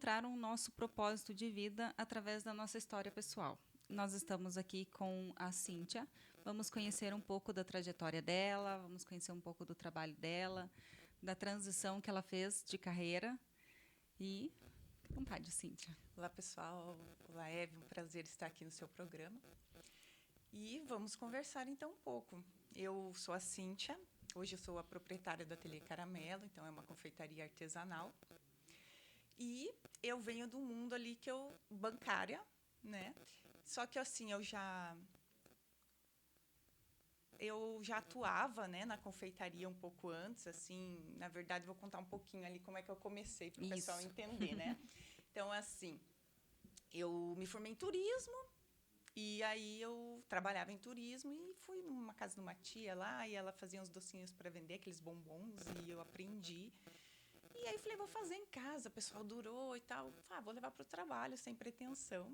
encontraram o nosso propósito de vida através da nossa história pessoal. Nós estamos aqui com a Cíntia. Vamos conhecer um pouco da trajetória dela, vamos conhecer um pouco do trabalho dela, da transição que ela fez de carreira. E à vontade, Cíntia. Olá, pessoal. Olá, Eve. Um prazer estar aqui no seu programa. E vamos conversar então um pouco. Eu sou a Cíntia. Hoje eu sou a proprietária do Ateliê Caramelo, então é uma confeitaria artesanal. E eu venho do mundo ali bancária, né? Só que assim, eu já atuava, né, na confeitaria um pouco antes, assim, na verdade vou contar um pouquinho ali como é que eu comecei para o pessoal entender, né? Então, assim, eu me formei em turismo e aí eu trabalhava em turismo e fui numa casa de uma tia lá e ela fazia uns docinhos para vender, aqueles bombons, e eu aprendi. E aí falei, vou fazer em casa, o pessoal durou e tal. Vou levar para o trabalho, sem pretensão.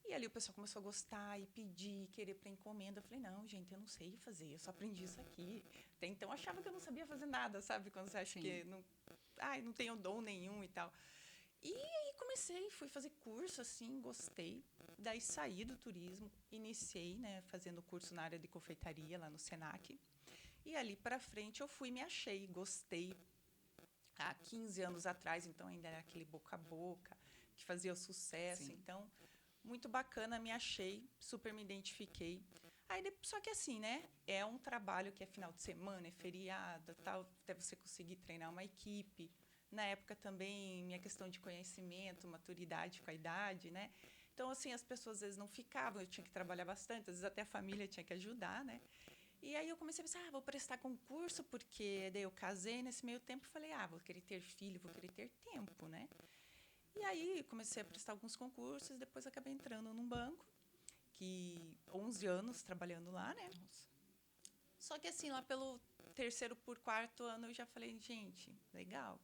E ali o pessoal começou a gostar e pedir, querer para encomenda. Eu falei, não, gente, eu não sei fazer, eu só aprendi isso aqui. Até então eu achava que eu não sabia fazer nada, sabe? Quando você acha que não tenho dom nenhum e tal. E aí fui fazer curso, assim, gostei. Daí saí do turismo, iniciei, né, fazendo curso na área de confeitaria lá no Senac. E ali para frente eu me achei, gostei. Há 15 anos atrás, então ainda era aquele boca a boca que fazia o sucesso. Sim. Então, muito bacana, me achei, super me identifiquei. Só que assim, né? É um trabalho que é final de semana, é feriado, tal, até você conseguir treinar uma equipe. Na época também, minha questão de conhecimento, maturidade com a idade, né? Então, assim, as pessoas às vezes não ficavam, eu tinha que trabalhar bastante, às vezes até a família tinha que ajudar, né? E aí eu comecei a pensar, vou prestar concurso, porque daí eu casei nesse meio tempo e falei, vou querer ter filho, vou querer ter tempo, né? E aí comecei a prestar alguns concursos, depois acabei entrando num banco, que 11 anos trabalhando lá, né? Nossa. Só que assim, lá pelo terceiro por quarto ano eu já falei, gente, legal.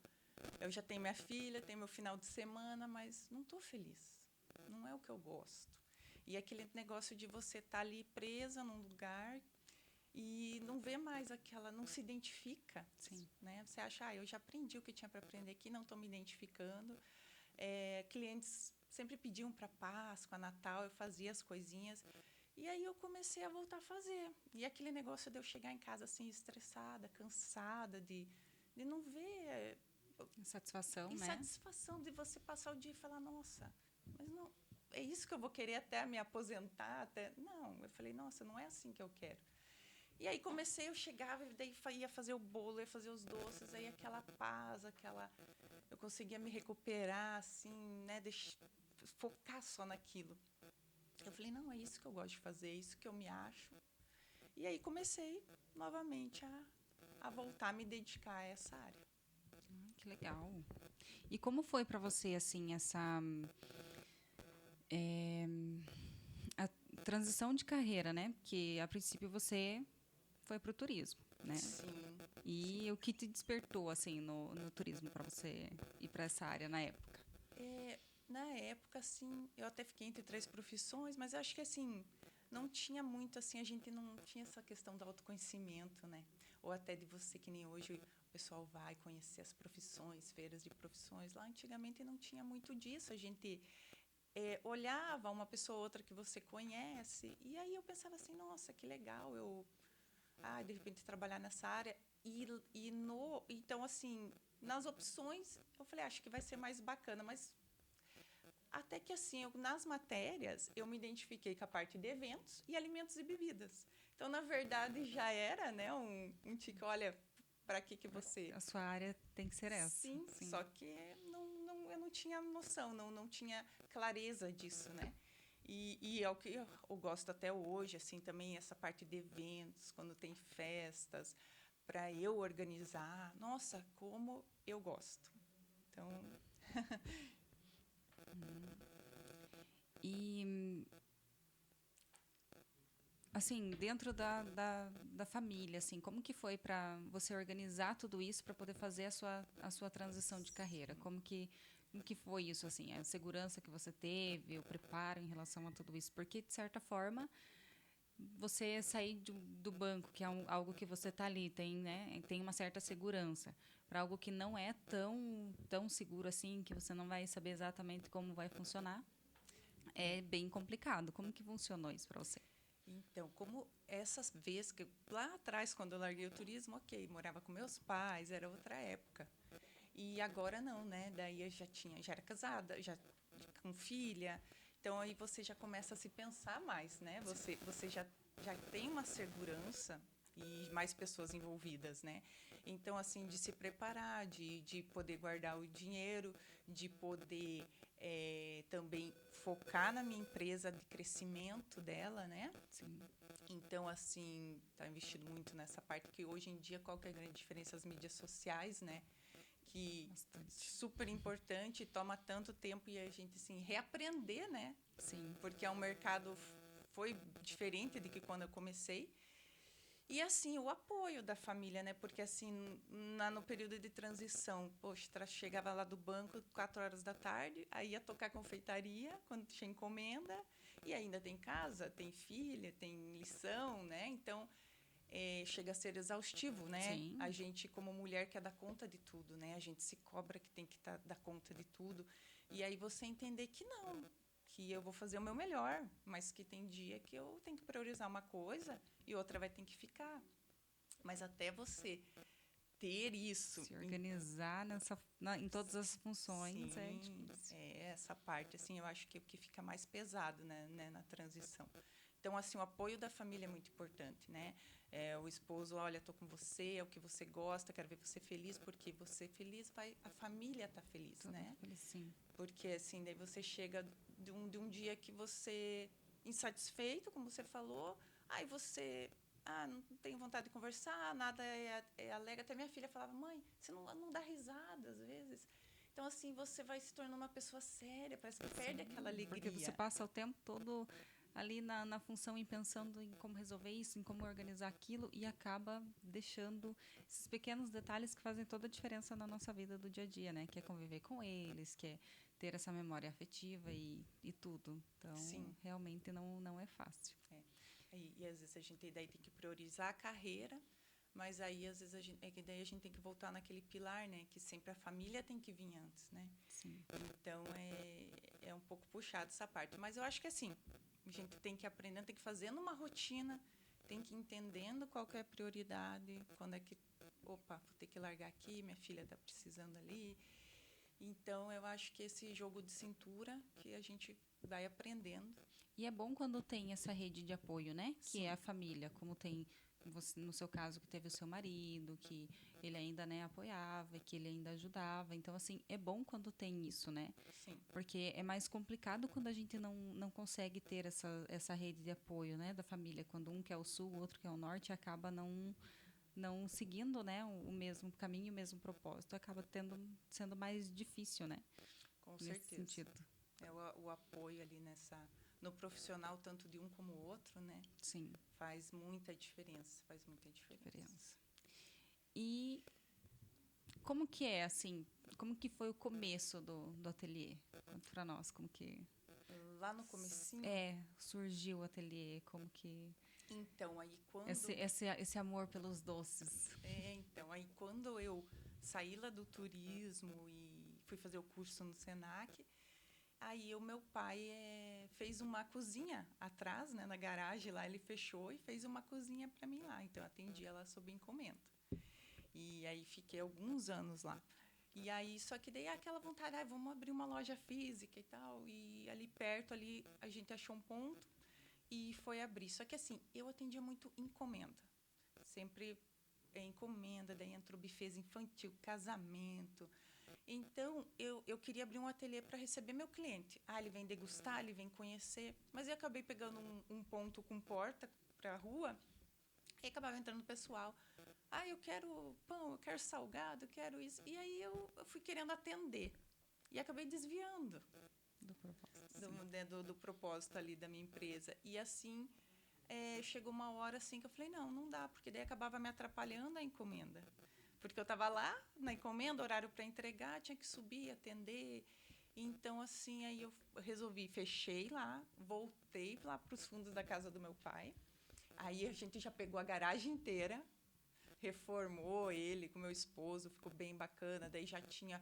Eu já tenho minha filha, tenho meu final de semana, mas não estou feliz. Não é o que eu gosto. E aquele negócio de você estar ali presa num lugar e não vê mais não se identifica. Sim. Né? Você acha, eu já aprendi o que tinha para aprender aqui, não estou me identificando. Clientes sempre pediam para Páscoa, Natal, eu fazia as coisinhas. E aí eu comecei a voltar a fazer. E aquele negócio de eu chegar em casa assim, estressada, cansada, de não ver... Insatisfação, né? Insatisfação de você passar o dia e falar, nossa, mas não... É isso que eu vou querer até me aposentar? Não, eu falei, nossa, não é assim que eu quero. E aí eu chegava e daí ia fazer o bolo, ia fazer os doces, aí aquela paz, eu conseguia me recuperar, assim, né, focar só naquilo. Eu falei, não, é isso que eu gosto de fazer, é isso que eu me acho. E aí comecei novamente a voltar a me dedicar a essa área. Que legal. E como foi para você, assim, a transição de carreira, né? Porque, a princípio, você foi para o turismo, né? Sim. E sim. o que te despertou, assim, no turismo para você ir para essa área na época? Na época, assim, eu até fiquei entre 3 profissões, mas eu acho que, assim, não tinha muito, assim, a gente não tinha essa questão do autoconhecimento, né? Ou até de você, que nem hoje o pessoal vai conhecer as profissões, feiras de profissões. Lá, antigamente, não tinha muito disso. A gente olhava uma pessoa ou outra que você conhece, e aí eu pensava assim, nossa, que legal, de repente, trabalhar nessa área. Então, assim, nas opções, eu falei, acho que vai ser mais bacana, mas até que assim, nas matérias, eu me identifiquei com a parte de eventos e alimentos e bebidas. Então, na verdade, já era, né, um tique, olha, para que você... A sua área tem que ser essa. Sim, só que eu não tinha noção, não tinha clareza disso, né? E é o que eu gosto até hoje, assim, também essa parte de eventos, quando tem festas, para eu organizar. Nossa, como eu gosto. Então... E, assim, dentro da família, assim, como que foi para você organizar tudo isso para poder fazer a sua transição de carreira? Como que foi isso, assim, a segurança que você teve, o preparo em relação a tudo isso? Porque, de certa forma, você sair do banco, que é algo que você está ali, tem, né, tem uma certa segurança, para algo que não é tão seguro assim, que você não vai saber exatamente como vai funcionar, é bem complicado. Como que funcionou isso para você? Então, como essas vezes que lá atrás, quando eu larguei o turismo, ok, morava com meus pais, era outra época. E agora não, né? Daí eu já era casada, já com filha. Então aí você já começa a se pensar mais, né? Você já tem uma segurança e mais pessoas envolvidas, né? Então, assim, de se preparar, de poder guardar o dinheiro, de poder também focar na minha empresa de crescimento dela, né? Sim. Então, assim, tá investido muito nessa parte, que hoje em dia, qual que é a grande diferença? As mídias sociais, né? Que Bastante. super importante, toma tanto tempo e a gente, assim, reaprender, né? Sim. Porque é um mercado foi diferente de que quando eu comecei. E, assim, o apoio da família, né? Porque, assim, no período de transição, poxa, chegava lá do banco 4 horas da tarde, aí ia tocar confeitaria quando tinha encomenda, e ainda tem casa, tem filha, tem lição, né? Então, chega a ser exaustivo, né? Sim. A gente, como mulher, quer dar conta de tudo, né? A gente se cobra que tem que dar conta de tudo. E aí você entender que não, que eu vou fazer o meu melhor, mas que tem dia que eu tenho que priorizar uma coisa e outra vai ter que ficar. Mas até você ter isso. Se organizar em todas as funções é Sim, difícil. essa parte, assim, eu acho que é o que fica mais pesado, né, na transição. Então, assim, o apoio da família é muito importante, né? O esposo, olha, estou com você, é o que você gosta, quero ver você feliz, porque você feliz, a família tá feliz, Toda né? feliz, sim. Porque, assim, daí você chega de um dia que você insatisfeito, como você falou, aí você não tem vontade de conversar, nada é alegre. Até minha filha falava, mãe, você não dá risada às vezes. Então, assim, você vai se tornando uma pessoa séria, parece que perde aquela Porque você alegria. passa o tempo todo ali na função e pensando em como resolver isso, em como organizar aquilo, e acaba deixando esses pequenos detalhes que fazem toda a diferença na nossa vida do dia a dia, né? Que é conviver com eles, que é ter essa memória afetiva e tudo. Então, Sim. realmente não é fácil. E às vezes a gente daí tem que priorizar a carreira, mas aí às vezes daí a gente tem que voltar naquele pilar, né, que sempre a família tem que vir antes, né? Sim. Então é um pouco puxado essa parte, mas eu acho que assim, a gente tem que aprender, tem que fazendo uma rotina, tem que ir entendendo qual que é a prioridade, quando é que, opa, vou ter que largar aqui, minha filha está precisando ali. Então eu acho que esse jogo de cintura que a gente vai aprendendo. E é bom quando tem essa rede de apoio, né? Que é Sim. a família, como tem você, no seu caso, que teve o seu marido, que ele ainda, né, apoiava, que ele ainda ajudava. Então, assim, é bom quando tem isso, né? Sim. Porque é mais complicado quando a gente não consegue ter essa rede de apoio, né, da família. Quando um quer o sul, o outro quer o norte, acaba não seguindo, né, o mesmo caminho, o mesmo propósito. Acaba sendo mais difícil, né? Com Nesse certeza. sentido. O apoio ali no profissional, tanto de um como o outro, né? Sim. Faz muita diferença, faz muita diferença. E como que é, assim, como que foi o começo do ateliê? Conta pra nós, como que Lá no comecinho, surgiu o ateliê, como que então, esse amor pelos doces. aí quando eu saí lá do turismo e fui fazer o curso no Senac, aí o meu pai fez uma cozinha atrás, né, na garagem lá, ele fechou e fez uma cozinha para mim lá. Então, eu atendi ela sob encomenda. E aí fiquei alguns anos lá. E aí, só que daí aquela vontade, vamos abrir uma loja física e tal. E ali perto, ali, a gente achou um ponto e foi abrir. Só que assim, eu atendia muito encomenda. Sempre encomenda, daí entrou bufês infantil, casamento. Então, eu queria abrir um ateliê para receber meu cliente. Ele vem degustar, ele vem conhecer. Mas eu acabei pegando um ponto com porta para a rua e acabava entrando pessoal. Eu quero pão, eu quero salgado, eu quero isso. E aí eu fui querendo atender. E acabei desviando Do propósito. do propósito ali da minha empresa. E assim, chegou uma hora assim que eu falei, não dá, porque daí acabava me atrapalhando a encomenda. Porque eu estava lá na encomenda, horário para entregar, tinha que subir, atender. Então, assim, aí eu resolvi, fechei lá, voltei lá para os fundos da casa do meu pai. Aí a gente já pegou a garagem inteira, reformou ele com meu esposo, ficou bem bacana. Daí já tinha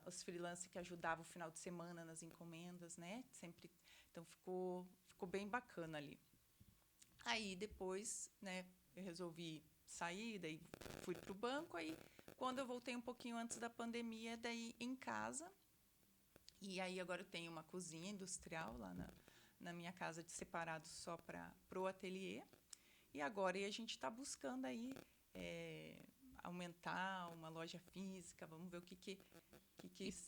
os freelancers que ajudavam o final de semana nas encomendas, né? Sempre, então ficou bem bacana ali. Aí depois, né, eu resolvi sair, daí fui para o banco. Aí quando eu voltei um pouquinho antes da pandemia, daí em casa, e aí agora eu tenho uma cozinha industrial lá na minha casa, de separado só para o ateliê. E agora a gente está buscando aí aumentar uma loja física. Vamos ver o que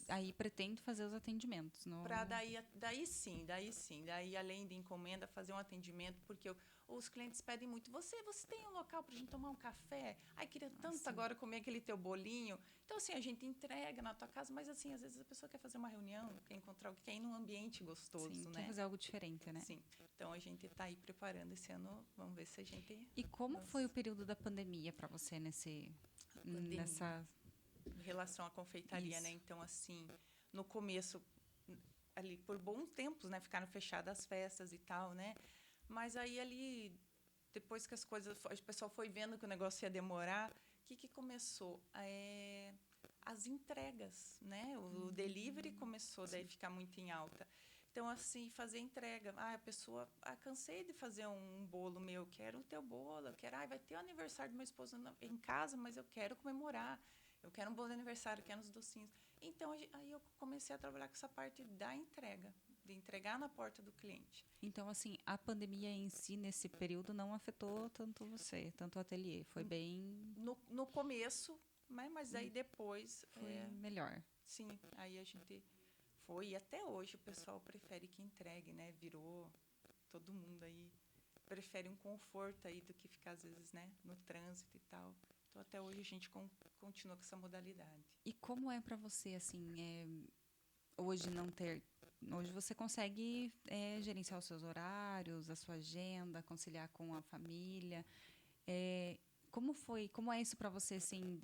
aí pretende fazer os atendimentos. Para daí sim. Daí, além de encomenda, fazer um atendimento, porque os clientes pedem muito. Você tem um local para a gente tomar um café? Ai, queria tanto agora comer aquele teu bolinho. Então, assim, a gente entrega na tua casa, mas, assim, às vezes a pessoa quer fazer uma reunião, quer ir num ambiente gostoso, sim, né? Quer fazer algo diferente, né? Sim. Então, a gente está aí preparando esse ano. Vamos ver se a gente... E como foi o período da pandemia para você nessa... Em relação à confeitaria, né? Então, assim, no começo, ali, por bons tempos, né? Ficaram fechadas as festas e tal, né? Mas aí, ali, depois que as coisas... O pessoal foi vendo que o negócio ia demorar, o que começou? As entregas, né? O delivery começou daí a ficar muito em alta. Então, assim, fazer entrega. A pessoa... cansei de fazer um bolo meu. Quero o teu bolo. Vai ter o aniversário do meu esposo em casa, mas eu quero comemorar. Eu quero um bolo de aniversário, quero uns docinhos. Então, aí eu comecei a trabalhar com essa parte da entrega, de entregar na porta do cliente. Então, assim, a pandemia em si, nesse período, não afetou tanto você, tanto o ateliê. Foi bem... No começo, né? Mas aí depois... Foi melhor. Sim, aí a gente foi. E até hoje o pessoal prefere que entregue, né? Virou todo mundo aí. Prefere um conforto aí do que ficar, às vezes, né? No trânsito e tal. Então, até hoje a gente continua com essa modalidade. E como é para você, assim, hoje não ter... Hoje você consegue gerenciar os seus horários, a sua agenda, conciliar com a família. Como é isso para você, assim,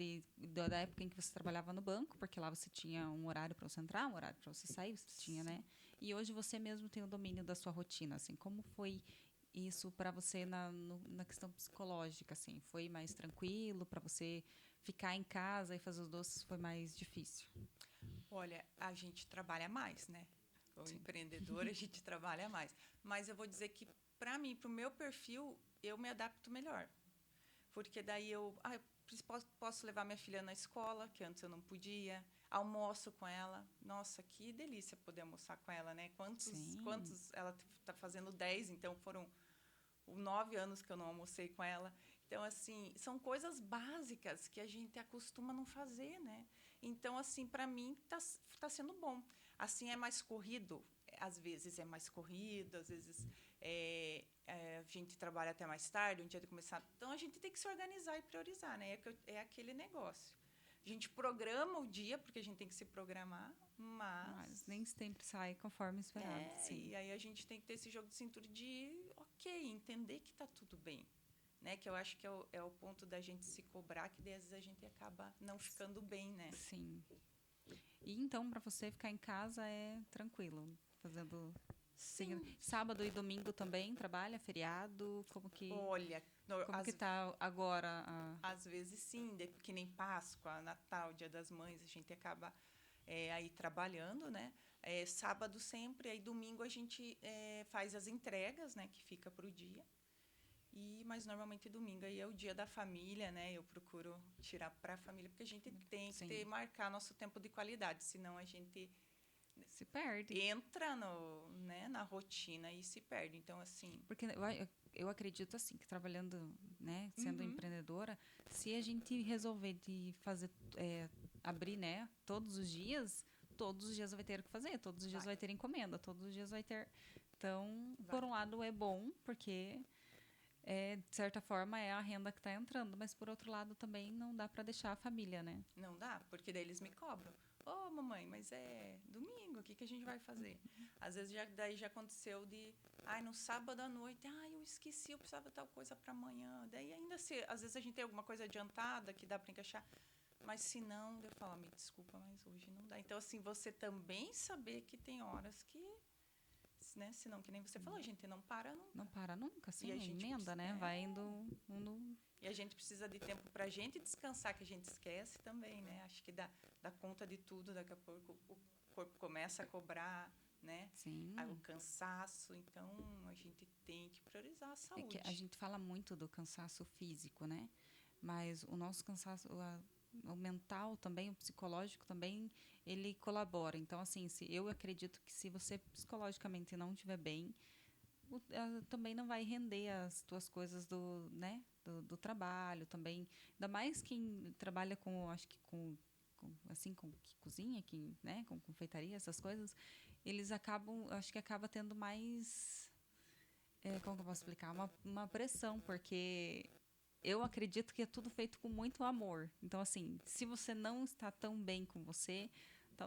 da época em que você trabalhava no banco? Porque lá você tinha um horário para você entrar, um horário para você sair, você tinha, né? E hoje você mesmo tem o domínio da sua rotina, assim. Como foi isso para você na questão psicológica, assim? Foi mais tranquilo para você ficar em casa e fazer os doces? Foi mais difícil? Olha, a gente trabalha mais, né? Como empreendedora, a gente trabalha mais. Mas eu vou dizer que, para mim, para o meu perfil, eu me adapto melhor. Porque daí eu posso levar minha filha na escola, que antes eu não podia. Almoço com ela. Nossa, que delícia poder almoçar com ela, né? Quantos ela está fazendo 10, então foram 9 anos que eu não almocei com ela. Então, assim, são coisas básicas que a gente acostuma não fazer, né? Então, assim, para mim, tá sendo bom. Assim, é mais corrido. Às vezes é mais corrido, às vezes a gente trabalha até mais tarde, um dia de começar. Então, a gente tem que se organizar e priorizar, né? É aquele negócio. A gente programa o dia, porque a gente tem que se programar, mas nem sempre sai conforme esperado. Sim. E aí a gente tem que ter esse jogo de cintura de, entender que está tudo bem. Né? Que eu acho que é o ponto da gente se cobrar, que daí, às vezes a gente acaba não ficando bem, né? Sim. E então, para você ficar em casa é tranquilo, fazendo... Sim. Sábado e domingo também trabalha, feriado, como que... Olha, como que está agora? Às vezes sim, que nem Páscoa, Natal, Dia das Mães, a gente acaba aí trabalhando, né? Sábado sempre, aí domingo a gente faz as entregas, né? Que fica para o dia. Mas normalmente domingo aí é o dia da família, né? Eu procuro tirar para a família, porque a gente tem que marcar nosso tempo de qualidade, senão a gente se perde. Entra na rotina e se perde. Então, assim... Porque eu acredito, assim, que trabalhando, né, sendo empreendedora, se a gente resolver de fazer, abrir, né, todos os dias vai ter o que fazer, todos os dias vai ter encomenda, todos os dias vai ter... Então, por um lado é bom, porque... de certa forma, é a renda que está entrando, mas, por outro lado, também não dá para deixar a família, né? Não dá, porque daí eles me cobram. Mamãe, mas é domingo, o que a gente vai fazer? Às vezes, daí já aconteceu no sábado à noite, eu esqueci, eu precisava de tal coisa para amanhã. Daí, ainda às vezes a gente tem alguma coisa adiantada que dá para encaixar, mas se não, eu falo, me desculpa, mas hoje não dá. Então, assim, você também saber que tem horas que né? Senão, que nem você falou, a gente não para nunca. Não para nunca, assim, E a gente emenda, né? Vai indo... E a gente precisa de tempo pra gente descansar, que a gente esquece também, né? Acho que dá conta de tudo, daqui a pouco o corpo começa a cobrar, né? Sim. Aí o cansaço, então a gente tem que priorizar a saúde. É que a gente fala muito do cansaço físico, né? Mas o nosso cansaço, o mental também, o psicológico também, ele colabora. Então, assim, eu acredito que se você psicologicamente não estiver bem, também não vai render as tuas coisas né, do trabalho também. Ainda mais quem trabalha com, acho que assim, com que cozinha, né, com confeitaria, essas coisas, eles acho que acaba tendo mais, como que eu posso explicar? Uma pressão, porque eu acredito que é tudo feito com muito amor. Então, assim, se você não está tão bem com você,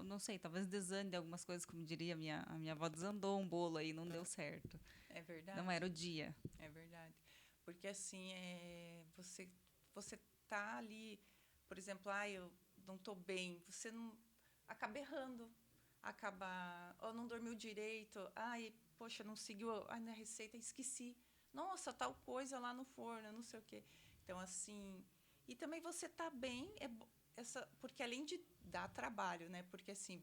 não sei, talvez desande algumas coisas, como diria a minha avó, desandou um bolo aí, não deu certo. É verdade. Não era o dia. É verdade. Porque, assim, você tá ali, por exemplo, eu não tô bem, você não acaba errando, ou não dormiu direito, poxa, não seguiu na receita, esqueci. Nossa, tal coisa lá no forno, não sei o quê. Então, assim, e também você tá bem, porque além de dar trabalho, né? Porque, assim,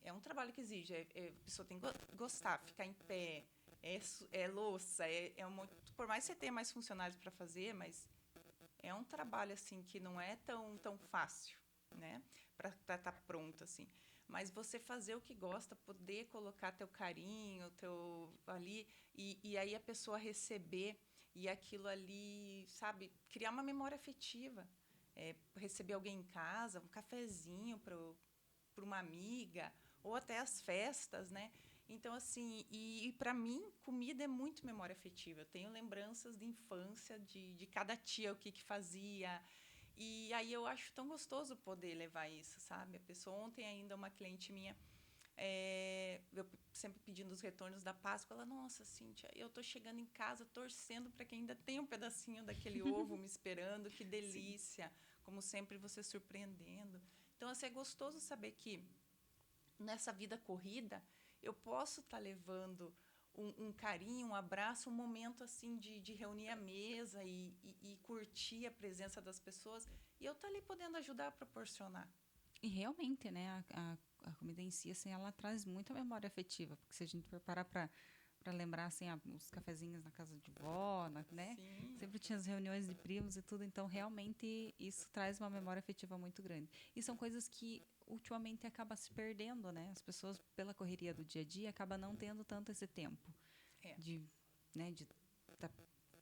é um trabalho que exige, a pessoa tem que gostar, ficar em pé, louça, por mais que você tenha mais funcionários para fazer, mas é um trabalho assim que não é tão fácil, né? Para estar pronto assim. Mas você fazer o que gosta, poder colocar teu carinho, teu ali e aí a pessoa receber e aquilo ali, sabe, criar uma memória afetiva, receber alguém em casa, um cafezinho para uma amiga ou até as festas, né? Então, assim, e para mim, comida é muito memória afetiva. Eu tenho lembranças de infância, de cada tia, o que fazia. E aí eu acho tão gostoso poder levar isso, sabe? A pessoa, ontem ainda, uma cliente minha, eu sempre pedindo os retornos da Páscoa, ela, nossa, Cíntia, eu tô chegando em casa torcendo para que ainda tenha um pedacinho daquele ovo me esperando, que delícia. Sim. Como sempre, você surpreendendo. Então, assim, é gostoso saber que nessa vida corrida, eu posso estar levando um carinho, um abraço, um momento assim de reunir a mesa e curtir a presença das pessoas. E eu estar ali podendo ajudar a proporcionar. E realmente, né, a comida em si, assim, ela traz muita memória afetiva. Porque se a gente for parar para lembrar, assim, os cafezinhos na casa de vó, né? Sim. Sempre tinha as reuniões de primos e tudo. Então, realmente, isso traz uma memória afetiva muito grande. E são coisas que ultimamente acaba se perdendo, né? As pessoas, pela correria do dia a dia, acabam não tendo tanto esse tempo de estar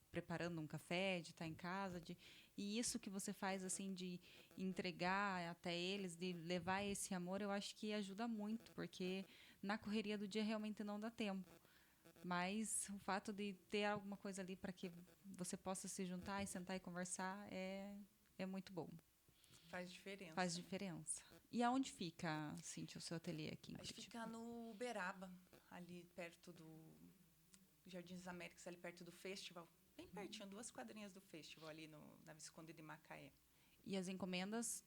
preparando um café, de estar em casa, e isso que você faz assim de entregar até eles, de levar esse amor, eu acho que ajuda muito, porque na correria do dia realmente não dá tempo. Mas o fato de ter alguma coisa ali para que você possa se juntar e sentar e conversar é muito bom. Faz diferença. Faz diferença. E aonde fica, Cíntia, o seu ateliê aqui em Curitiba? Fica no Uberaba, ali perto do Jardim das Américas, ali perto do festival. Bem pertinho, 2 quadrinhas do festival, ali na Visconde de Macaé. E as encomendas,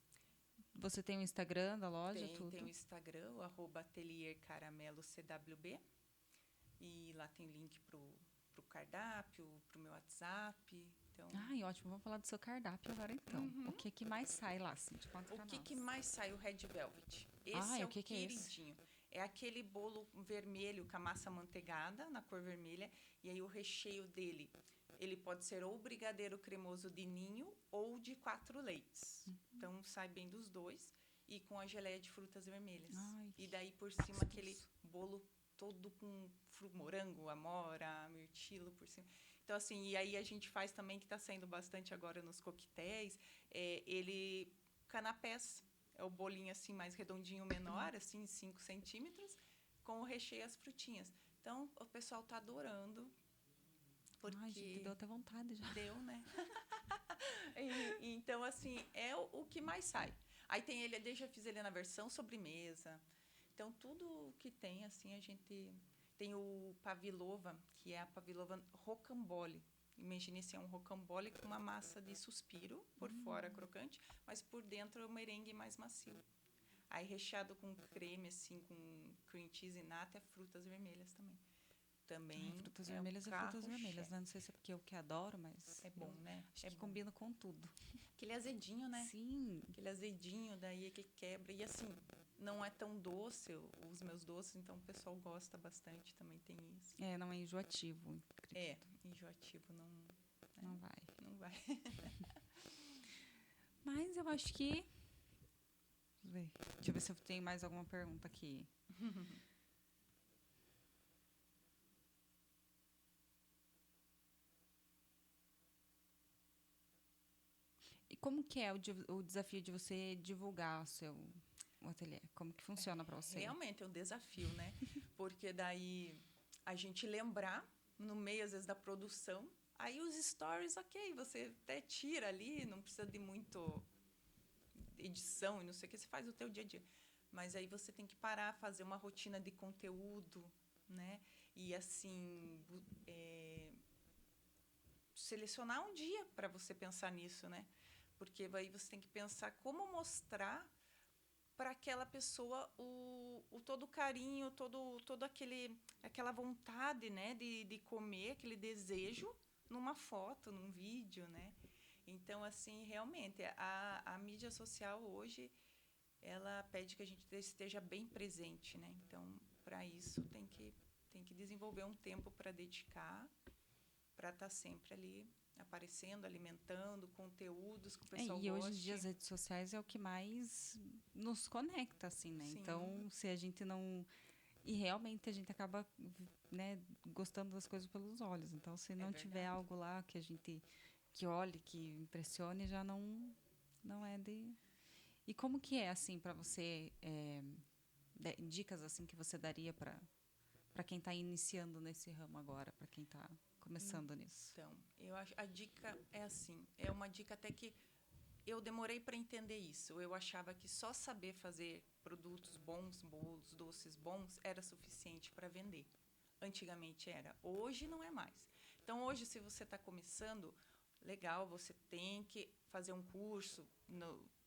você tem o Instagram da loja? Tem o Instagram, o @ateliercaramelocwb. E lá tem link pro cardápio, pro meu WhatsApp. Então... Ai, ótimo. Vamos falar do seu cardápio agora, então. Uhum. O que mais sai lá, Cíntia? Conta pra nós. O que mais sai? O Red Velvet. Esse é o queridinho. É aquele bolo vermelho com a massa amanteigada, na cor vermelha. E aí o recheio dele, ele pode ser ou brigadeiro cremoso de ninho ou de 4 leites. Então, sai bem dos dois. E com a geleia de frutas vermelhas. Ai, e daí, por cima, aquele bolo todo com morango, amora, mirtilo por cima. Então, assim, e aí a gente faz também, que está saindo bastante agora nos coquetéis, ele canapés. É o bolinho assim mais redondinho, menor, assim, 5 centímetros, com o recheio e as frutinhas. Então, o pessoal está adorando. Porque... Ai, gente, deu até vontade já. Deu, né? Então, assim, é o que mais sai. Aí tem ele, eu já fiz ele na versão sobremesa. Então, tudo que tem, assim, a gente... Tem o Pavlova, que é a Pavlova rocambole. Imagine se é um rocambole com uma massa de suspiro, por fora crocante, mas por dentro é um merengue mais macio. Aí recheado com creme, assim, com cream cheese e nata, é frutas vermelhas também. Também frutas é vermelhas um é frutas vermelhas, carro-chefe. né? Não sei se é porque eu que adoro, mas É bom, né? acho É que bom. combina com tudo. Aquele azedinho, né? Sim. Aquele azedinho, daí que quebra. E assim, não é tão doce os meus doces, então o pessoal gosta bastante, também tem isso. Não é enjoativo. É, enjoativo não, Não vai. não vai. Mas eu acho que... Deixa eu ver se eu tenho mais alguma pergunta aqui. E como que é o desafio de você divulgar o ateliê? Como que funciona para você? Realmente é um desafio, né? Porque daí a gente lembrar, no meio, às vezes, da produção, aí os stories, ok, você até tira ali, não precisa de muito edição e não sei o que, você faz o teu dia a dia. Mas aí você tem que parar, fazer uma rotina de conteúdo, né? E, assim, selecionar um dia para você pensar nisso, né? Porque aí você tem que pensar como mostrar para aquela pessoa o todo o carinho, todo aquela vontade, né, de comer, aquele desejo numa foto, num vídeo, né? Então, assim, realmente, a mídia social hoje, ela pede que a gente esteja bem presente, né? Então, para isso, tem que desenvolver um tempo para dedicar, para estar sempre ali aparecendo, alimentando conteúdos que o pessoal E hoje em goste. dia as redes sociais é o que mais nos conecta, assim, né? Sim. Então, se a gente não... E realmente a gente acaba, né, gostando das coisas pelos olhos. Então, se não tiver algo lá que a gente... que olhe, que impressione, já não é de... E como que é, assim, para você... dicas, assim, que você daria para quem está iniciando nesse ramo agora, para quem está começando nisso? Então, eu acho a dica é assim, é uma dica até que eu demorei para entender isso. Eu achava que só saber fazer produtos bons, bolos, doces bons era suficiente para vender. Antigamente era, hoje não é mais. Então, hoje, se você está começando, legal, você tem que fazer um curso,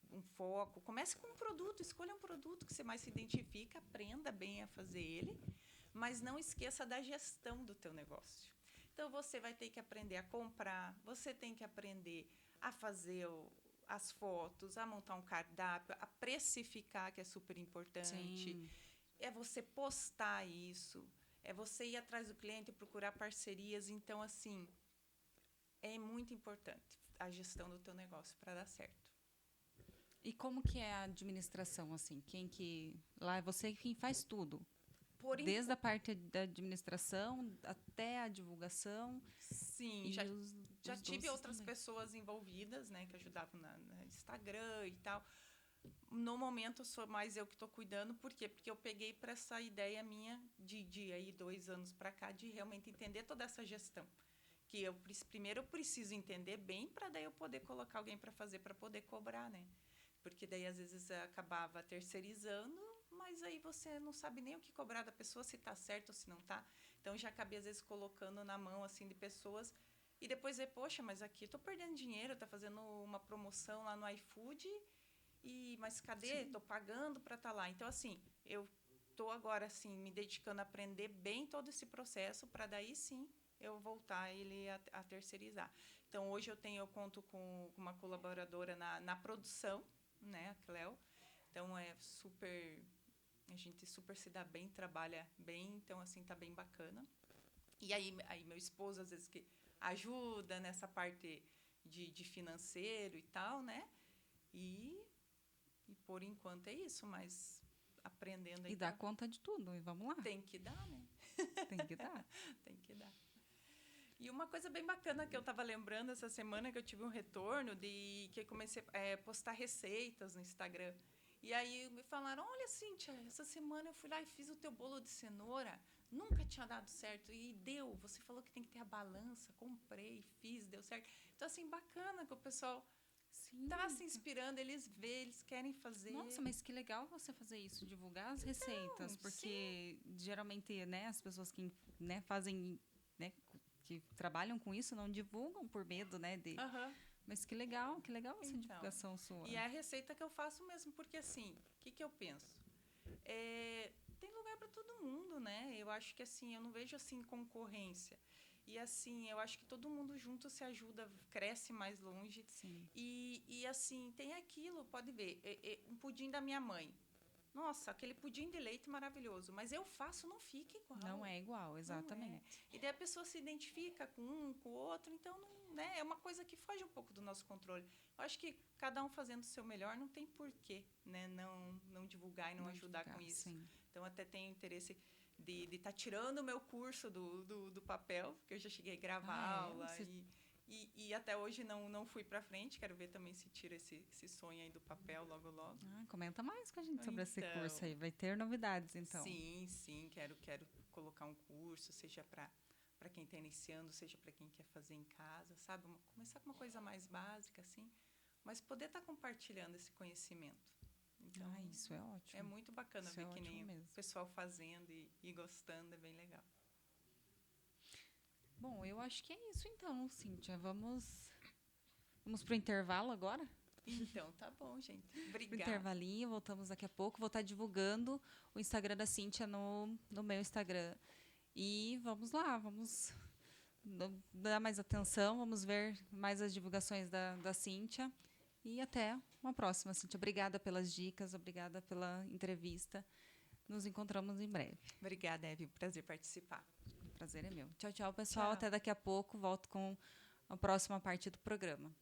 um foco. Comece com um produto, escolha um produto que você mais se identifica, aprenda bem a fazer ele, mas não esqueça da gestão do teu negócio. Então, você vai ter que aprender a comprar, você tem que aprender a fazer as fotos, a montar um cardápio, a precificar, que é super importante. Sim. É você postar isso, é você ir atrás do cliente e procurar parcerias. Então, assim, é muito importante a gestão do teu negócio para dar certo. E como que é a administração, assim? Lá é você quem faz tudo? Desde a parte da administração até a divulgação. Sim, e já tive outras também. pessoas envolvidas, né, que ajudavam no Instagram e tal. No momento, sou mais eu que estou cuidando. Por quê? Porque eu peguei para essa ideia minha de aí 2 anos para cá, de realmente entender toda essa gestão. Que primeiro eu preciso entender bem para daí eu poder colocar alguém para fazer, para poder cobrar, né? Porque daí, às vezes, acabava terceirizando, mas aí você não sabe nem o que cobrar da pessoa, se está certo ou se não está. Então, já acabei, às vezes, colocando na mão assim de pessoas e depois ver, poxa, mas aqui estou perdendo dinheiro, está fazendo uma promoção lá no iFood, mas cadê? Estou pagando para estar lá. Então, assim, eu estou agora assim, me dedicando a aprender bem todo esse processo para daí sim eu voltar ele a terceirizar. Então, hoje eu conto com uma colaboradora na produção, né, a Cleo. Então, a gente super se dá bem, trabalha bem, então, assim, tá bem bacana. E aí meu esposo, às vezes, que ajuda nessa parte de financeiro e tal, né? E por enquanto é isso, mas aprendendo aí. E dá conta de tudo, e vamos lá. Tem que dar, né? Tem que dar. Tem que dar. E uma coisa bem bacana que eu estava lembrando essa semana, que eu tive um retorno de que eu comecei a postar receitas no Instagram. E aí me falaram, olha, Cíntia, essa semana eu fui lá e fiz o teu bolo de cenoura. Nunca tinha dado certo. E deu. Você falou que tem que ter a balança. Comprei, fiz, deu certo. Então, assim, bacana que o pessoal está se inspirando, eles veem, eles querem fazer. Nossa, mas que legal você fazer isso, divulgar as receitas, porque geralmente, né, as pessoas que, né, fazem, né, que trabalham com isso não divulgam por medo, né, de... Mas que legal essa divulgação sua. E é a receita que eu faço mesmo, porque assim, o que eu penso? Tem lugar para todo mundo, né? Eu acho que assim, eu não vejo assim concorrência. E assim, eu acho que todo mundo junto se ajuda, cresce mais longe. Sim. E assim, tem aquilo, pode ver, um pudim da minha mãe. Nossa, aquele pudim de leite maravilhoso, mas eu faço, não fica igual. Não é igual, exatamente. E daí a pessoa se identifica com um, com o outro, então não, né, é uma coisa que foge um pouco do nosso controle. Eu acho que cada um fazendo o seu melhor não tem porquê, né, não divulgar e não ajudar com isso. Sim. Então até tenho interesse de estar tirando o meu curso do papel, porque eu já cheguei a gravar aula e até hoje não fui para frente. Quero ver também se tira esse sonho aí do papel logo. Comenta mais com a gente sobre esse curso aí. Vai ter novidades, então. Sim. Quero colocar um curso, seja para quem está iniciando, seja para quem quer fazer em casa, sabe? Começar com uma coisa mais básica, assim, mas poder estar compartilhando esse conhecimento. Então, isso é ótimo. É muito bacana ver que nem mesmo. O pessoal fazendo e gostando, é bem legal. Bom, eu acho que é isso então, Cíntia. Vamos pro intervalo agora? Então, tá bom, gente. Obrigada. Pro intervalinho, voltamos daqui a pouco. Vou estar divulgando o Instagram da Cíntia no meu Instagram. E vamos lá, vamos dar mais atenção, vamos ver mais as divulgações da Cíntia. E até uma próxima, Cíntia. Obrigada pelas dicas, obrigada pela entrevista. Nos encontramos em breve. Obrigada, Eve. Prazer participar. O prazer é meu. Tchau, pessoal. Tchau. Até daqui a pouco. Volto com a próxima parte do programa.